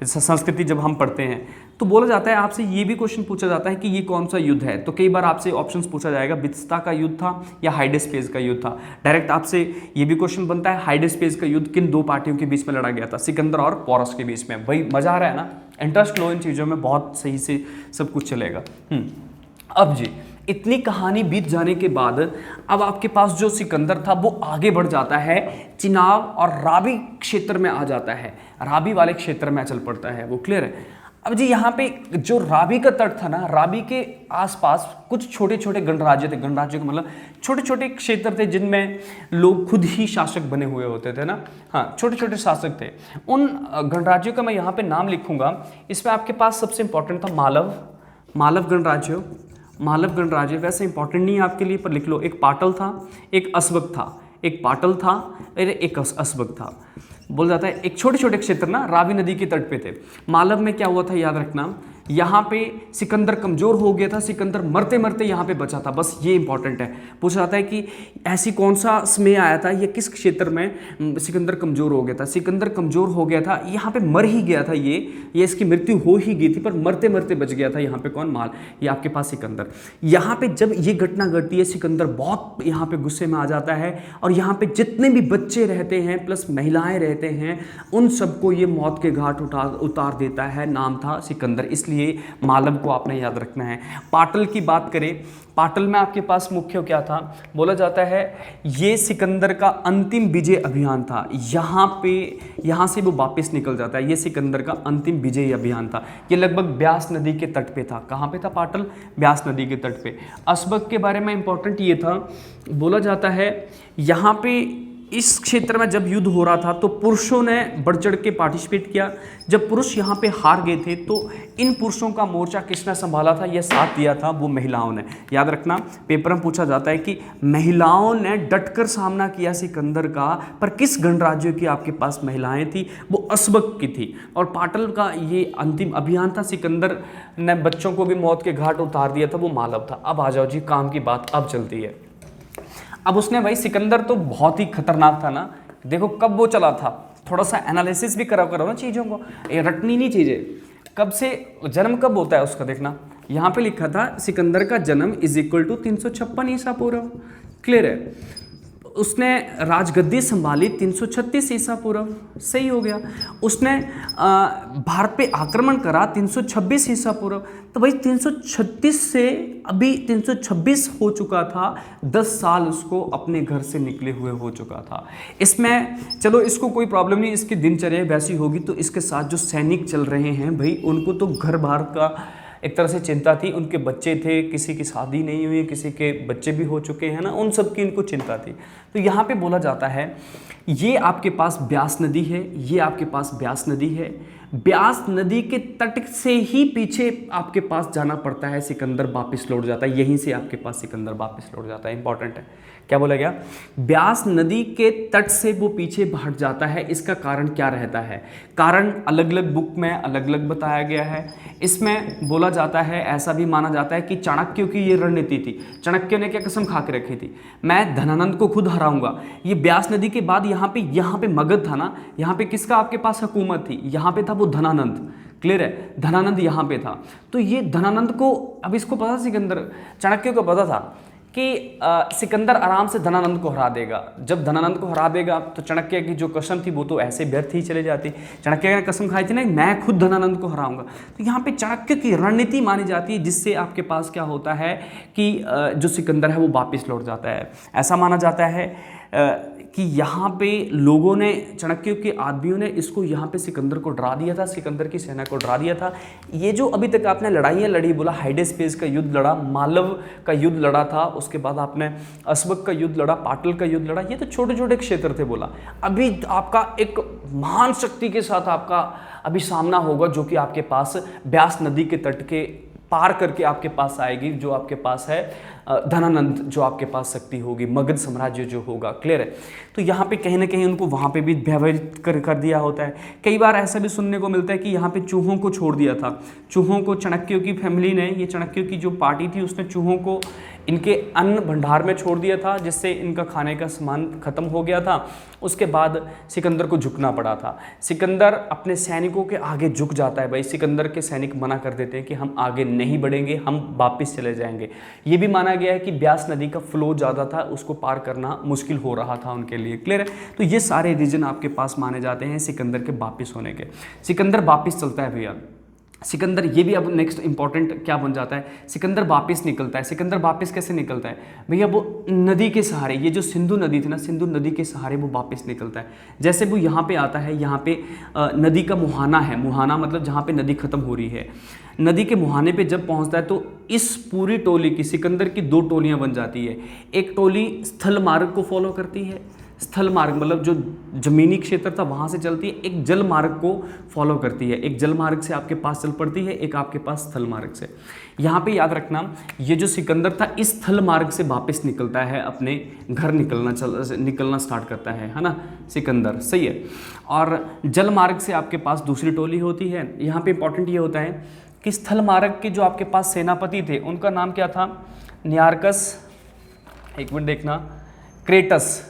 संस्कृति जब हम पढ़ते हैं। तो बोला जाता है, आपसे ये भी क्वेश्चन पूछा जाता है कि ये कौन सा युद्ध है। तो कई बार आपसे ऑप्शंस पूछा जाएगा, बित्सा का युद्ध था या हाइडेस्पेस का युद्ध था। डायरेक्ट आपसे ये भी क्वेश्चन बनता है, हाइडेस्पेस का युद्ध किन दो पार्टियों के बीच में लड़ा गया था? सिकंदर और पोरस के बीच में। वही मजा आ रहा है ना, इंटरेस्ट लो इन चीज़ों में, बहुत सही से सब कुछ चलेगा। अब जी इतनी कहानी बीत जाने के बाद अब आपके पास जो सिकंदर था वो आगे बढ़ जाता है, चिनाब और रावी क्षेत्र में आ जाता है, रावी वाले क्षेत्र में चल पड़ता है वो। क्लियर है। अब जी यहाँ पे जो रावी का तट था ना, रावी के आसपास कुछ छोटे छोटे गणराज्य थे। गणराज्य का मतलब छोटे छोटे क्षेत्र थे जिनमें लोग खुद ही शासक बने हुए होते थे ना। हाँ, छोटे छोटे शासक थे। उन गणराज्यों का मैं यहाँ पे नाम लिखूंगा। इसमें आपके पास सबसे इंपॉर्टेंट था मालव गणराज्य। मालव गणराज्य वैसे इंपॉर्टेंट नहीं है आपके लिए, पर लिख लो। एक पाटल था, एक अस्वक था, एक पाटल था और एक अस्वक था। बोल जाता है एक छोटे छोटे क्षेत्र ना रावी नदी के तट पे थे। मालव में क्या हुआ था याद रखना, यहाँ पे सिकंदर कमज़ोर हो गया था, सिकंदर मरते मरते यहाँ पे बचा था। बस ये इंपॉर्टेंट है, पूछा जाता है कि ऐसी कौन सा समय आया था, ये किस क्षेत्र में सिकंदर कमज़ोर हो गया था। सिकंदर कमज़ोर हो गया था, यहाँ पे मर ही गया था, ये इसकी मृत्यु हो ही गई थी, पर मरते मरते बच गया था। यहाँ पे कौन, माल, ये आपके पास सिकंदर। यहाँ पे जब ये घटना घटती है, सिकंदर बहुत यहाँ पे गुस्से में आ जाता है और यहाँ पे जितने भी बच्चे रहते हैं प्लस महिलाएं रहते हैं उन सबको ये मौत के घाट उतार देता है। नाम था सिकंदर, इसलिए मालव को आपने याद रखना है। पाटल की बात करें, पाटल में आपके पास मुख्य क्या था, बोला जाता है ये सिकंदर का अंतिम विजय अभियान था। यहाँ से वो वापस निकल जाता है, ये सिकंदर का अंतिम विजय अभियान था। ये लगभग ब्यास नदी के तट पे था। कहाँ पे था पाटल, ब्यास नदी के तट पे। असबक के बारे में इंपॉर्टेंट ये था, बोला जाता है यहाँ पे इस क्षेत्र में जब युद्ध हो रहा था तो पुरुषों ने बढ़ चढ़ के पार्टिसिपेट किया। जब पुरुष यहाँ पे हार गए थे तो इन पुरुषों का मोर्चा किसने संभाला था, यह साथ दिया था वो महिलाओं ने। याद रखना, पेपर में पूछा जाता है कि महिलाओं ने डटकर सामना किया सिकंदर का, पर किस गणराज्य की आपके पास महिलाएं थी, वो असबक की थी। और पाटल का ये अंतिम अभियान था। सिकंदर ने बच्चों को भी मौत के घाट उतार दिया था, वो मालव था। अब आ जाओ जी, काम की बात अब चलती है। अब उसने, भाई सिकंदर तो बहुत ही खतरनाक था ना, देखो कब वो चला था, थोड़ा सा एनालिसिस भी करो ना चीज़ों को, ये रटनी नहीं चीज़ें। कब से जन्म कब होता है उसका देखना, यहाँ पे लिखा था सिकंदर का जन्म = 356 ईसा पूर्व। क्लियर है। उसने राजगद्दी संभाली 336 ईसा पूर्व, सही हो गया। उसने भारत पे आक्रमण करा 326 ईसा पूर्व। तो भाई 336 से अभी 326 हो चुका था, 10 साल उसको अपने घर से निकले हुए हो चुका था। इसमें चलो इसको कोई प्रॉब्लम नहीं, इसकी दिनचर्या वैसी होगी। तो इसके साथ जो सैनिक चल रहे हैं भाई, उनको तो घर बार का एक तरह से चिंता थी। उनके बच्चे थे, किसी की शादी नहीं हुई, किसी के बच्चे भी हो चुके हैं ना, उन सब की इनको चिंता थी। तो यहाँ पे बोला जाता है ये आपके पास ब्यास नदी है, ये आपके पास ब्यास नदी है। ब्यास नदी के तट से ही पीछे आपके पास जाना पड़ता है, सिकंदर वापस लौट जाता है। यहीं से आपके पास सिकंदर वापस लौट जाता है। इंपॉर्टेंट है, क्या बोला गया, ब्यास नदी के तट से वो पीछे हट जाता है। इसका कारण क्या रहता है, कारण अलग अलग बुक में अलग अलग बताया गया है। इसमें बोला जाता है, ऐसा भी माना जाता है कि चाणक्य की ये रणनीति थी। चाणक्य ने क्या कसम खा के रखी थी, मैं धनानंद को खुद हराऊंगा। ये ब्यास नदी के बाद यहाँ पे मगध था ना, यहाँ पे किसका आपके पास हुकूमत थी, यहाँ पे था वो धनानंद। क्लियर है, धनानंद यहाँ पे था। तो ये धनानंद को, अब इसको पता, सिकंदर, चाणक्य को पता था कि सिकंदर आराम से धनानंद को हरा देगा। जब धनानंद को हरा देगा तो चाणक्य की जो कसम थी वो तो ऐसे व्यर्थ ही चले जाती। चाणक्य ने कसम खाई थी ना, मैं खुद धनानंद को हराऊंगा। तो यहाँ पे चाणक्य की रणनीति मानी जाती है, जिससे आपके पास क्या होता है कि जो सिकंदर है वो वापस लौट जाता है। ऐसा माना जाता है कि यहाँ पे लोगों ने, चाणक्य के आदमियों ने इसको यहाँ पे सिकंदर को डरा दिया था, सिकंदर की सेना को डरा दिया था। ये जो अभी तक आपने लड़ाइयाँ लड़ी, बोला हाइडेस्पेस का युद्ध लड़ा, मालव का युद्ध लड़ा था, उसके बाद आपने असबक का युद्ध लड़ा, पाटल का युद्ध लड़ा, ये तो छोटे छोटे क्षेत्र थे। बोला अभी आपका एक महान शक्ति के साथ आपका अभी सामना होगा, जो कि आपके पास ब्यास नदी के तट के पार करके आपके पास आएगी, जो आपके पास है धनानंद, जो आपके पास शक्ति होगी, मगध साम्राज्य जो होगा। क्लियर है। तो यहाँ पे कहीं ना कहीं उनको वहाँ पे भी भयभीत कर दिया होता है। कई बार ऐसा भी सुनने को मिलता है कि यहाँ पे चूहों को छोड़ दिया था। चूहों को चाणक्य की फैमिली ने, ये चाणक्य की जो पार्टी थी उसने चूहों को इनके अन्न भंडार में छोड़ दिया था, जिससे इनका खाने का सामान खत्म हो गया था। उसके बाद सिकंदर को झुकना पड़ा था। सिकंदर अपने सैनिकों के आगे झुक जाता है। भाई सिकंदर के सैनिक मना कर देते हैं कि हम आगे नहीं बढ़ेंगे, हम वापस चले जाएंगे। ये भी माना गया है कि ब्यास नदी का फ्लो ज़्यादा था, उसको पार करना मुश्किल हो रहा था उनके लिए। क्लियर है। तो ये सारे रीजन आपके पास माने जाते हैं सिकंदर के वापस होने के। सिकंदर वापस चलता है भैया, सिकंदर, ये भी अब नेक्स्ट इंपॉर्टेंट क्या बन जाता है, सिकंदर वापस निकलता है। सिकंदर वापस कैसे निकलता है भैया, वो नदी के सहारे, ये जो सिंधु नदी थी ना, सिंधु नदी के सहारे वो वापस निकलता है। जैसे वो यहाँ पे आता है, यहाँ पे नदी का मुहाना है, मुहाना मतलब जहाँ पे नदी खत्म हो रही है। नदी के मुहाने पे जब पहुँचता है तो इस पूरी टोली की, सिकंदर की 2 टोलियाँ बन जाती है। एक टोली स्थल मार्ग को फॉलो करती है, स्थल मार्ग मतलब जो जमीनी क्षेत्र था वहाँ से चलती है, एक जल मार्ग को फॉलो करती है। एक जल मार्ग से आपके पास चल पड़ती है, एक आपके पास स्थल मार्ग से। यहाँ पे याद रखना, ये जो सिकंदर था इस स्थल मार्ग से वापस निकलता है, अपने घर निकलना स्टार्ट करता है ना सिकंदर, सही है। और जल मार्ग से आपके पास दूसरी टोली होती है। यहाँ पे इंपॉर्टेंट ये होता है कि स्थल मार्ग के जो आपके पास सेनापति थे उनका नाम क्या था? नियार्कस, एक मिनट देखना, क्रेटर्स,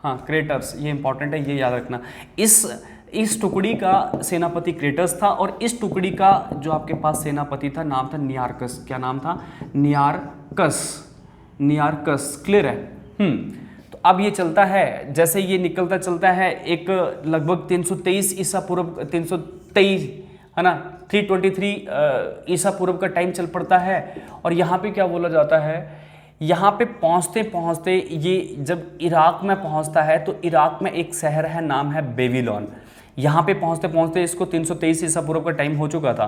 हाँ क्रेटर्स, ये इंपॉर्टेंट है, ये याद रखना। इस टुकड़ी का सेनापति क्रेटस था और इस टुकड़ी का जो आपके पास सेनापति था नाम था नियार्कस। क्या नाम था? नियार्कस। क्लियर है? तो अब ये चलता है, जैसे ये निकलता चलता है, एक लगभग 323 ईसा पूर्व, 323 है ना, 323 ईसा पूर्व का टाइम चल पड़ता है। और यहाँ पे क्या बोला जाता है, यहाँ पे पहुँचते पहुँचते ये जब इराक में पहुँचता है तो इराक में एक शहर है, नाम है बेबीलोन। यहाँ पे पहुँचते पहुँचते इसको 323 ईसा पूर्व का टाइम हो चुका था।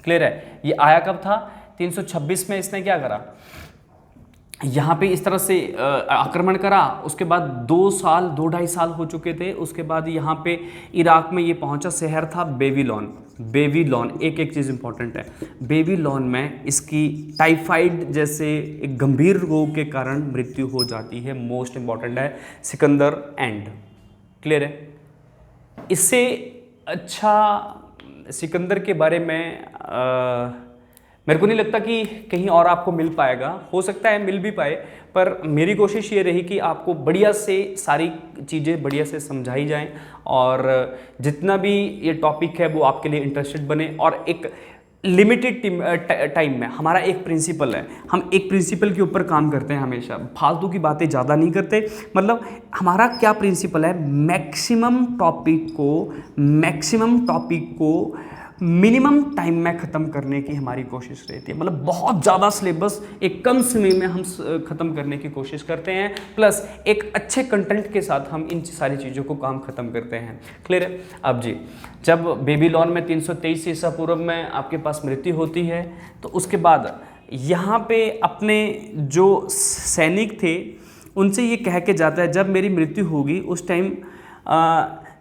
क्लियर है? ये आया कब था? 326 में इसने क्या करा, यहाँ पे इस तरह से आक्रमण करा। उसके बाद 2-2.5 साल हो चुके थे। उसके बाद यहाँ पे इराक में ये पहुँचा, शहर था बेबीलोन। एक चीज़ इंपॉर्टेंट है, बेबीलोन में इसकी टाइफाइड जैसे एक गंभीर रोग के कारण मृत्यु हो जाती है। मोस्ट इंपॉर्टेंट है, सिकंदर एंड। क्लियर है? इससे अच्छा सिकंदर के बारे में मेरे को नहीं लगता कि कहीं और आपको मिल पाएगा। हो सकता है मिल भी पाए, पर मेरी कोशिश ये रही कि आपको बढ़िया से सारी चीज़ें बढ़िया से समझाई जाएं और जितना भी ये टॉपिक है वो आपके लिए इंटरेस्टेड बने। और एक लिमिटेड टाइम में हमारा एक प्रिंसिपल है, हम एक प्रिंसिपल के ऊपर काम करते हैं हमेशा, फालतू की बातें ज़्यादा नहीं करते। मतलब हमारा क्या प्रिंसिपल है, मैक्सिमम टॉपिक को मिनिमम टाइम में ख़त्म करने की हमारी कोशिश रहती है। मतलब बहुत ज़्यादा सिलेबस एक कम समय में हम ख़त्म करने की कोशिश करते हैं, प्लस एक अच्छे कंटेंट के साथ हम इन सारी चीज़ों को काम ख़त्म करते हैं। क्लियर है? अब जी, जब बेबीलोन में 323 ईसा पूर्व में आपके पास मृत्यु होती है तो उसके बाद यहाँ पे अपने जो सैनिक थे उनसे ये कह के जाता है, जब मेरी मृत्यु होगी उस टाइम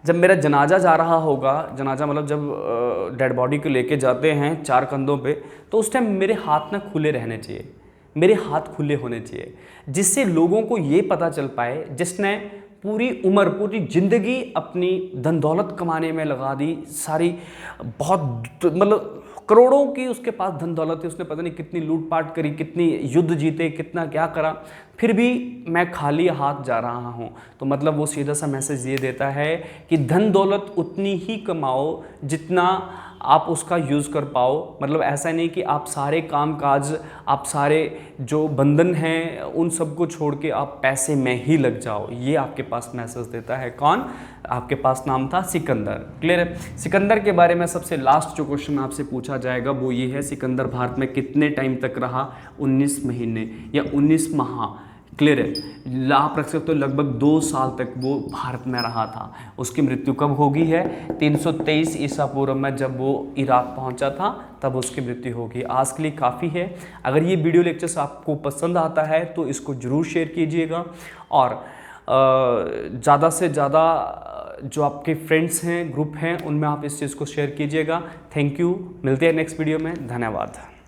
जब मेरा जनाजा जा रहा होगा, जनाजा मतलब जब डेड बॉडी को लेके जाते हैं 4 कंधों पे, तो उस टाइम मेरे हाथ ना खुले रहने चाहिए, मेरे हाथ खुले होने चाहिए, जिससे लोगों को ये पता चल पाए जिसने पूरी उम्र पूरी ज़िंदगी अपनी धन दौलत कमाने में लगा दी, सारी बहुत मतलब करोड़ों की उसके पास धन दौलत है, उसने पता नहीं कितनी लूटपाट करी, कितनी युद्ध जीते, कितना क्या करा, फिर भी मैं खाली हाथ जा रहा हूँ। तो मतलब वो सीधा सा मैसेज ये देता है कि धन दौलत उतनी ही कमाओ जितना आप उसका यूज़ कर पाओ। मतलब ऐसा नहीं कि आप सारे काम काज, आप सारे जो बंधन हैं उन सबको छोड़ के आप पैसे में ही लग जाओ। ये आपके पास मैसेज देता है कौन? आपके पास नाम था सिकंदर। क्लियर है? सिकंदर के बारे में सबसे लास्ट जो क्वेश्चन आपसे पूछा जाएगा वो ये है, सिकंदर भारत में कितने टाइम तक रहा? 19 महीने या 19 माह। क्लियर है? आप रख सकते हो लगभग 2 साल तक वो भारत में रहा था। उसकी मृत्यु कब होगी है? 323 ईसा पूर्व में जब वो इराक पहुंचा था तब उसकी मृत्यु होगी। आज के लिए काफ़ी है। अगर ये वीडियो लेक्चर्स आपको पसंद आता है तो इसको ज़रूर शेयर कीजिएगा और ज़्यादा से ज़्यादा जो आपके फ्रेंड्स हैं, ग्रुप हैं, उनमें आप इस चीज़ को शेयर कीजिएगा। Thank you. मिलते हैं नेक्स्ट वीडियो में। धन्यवाद।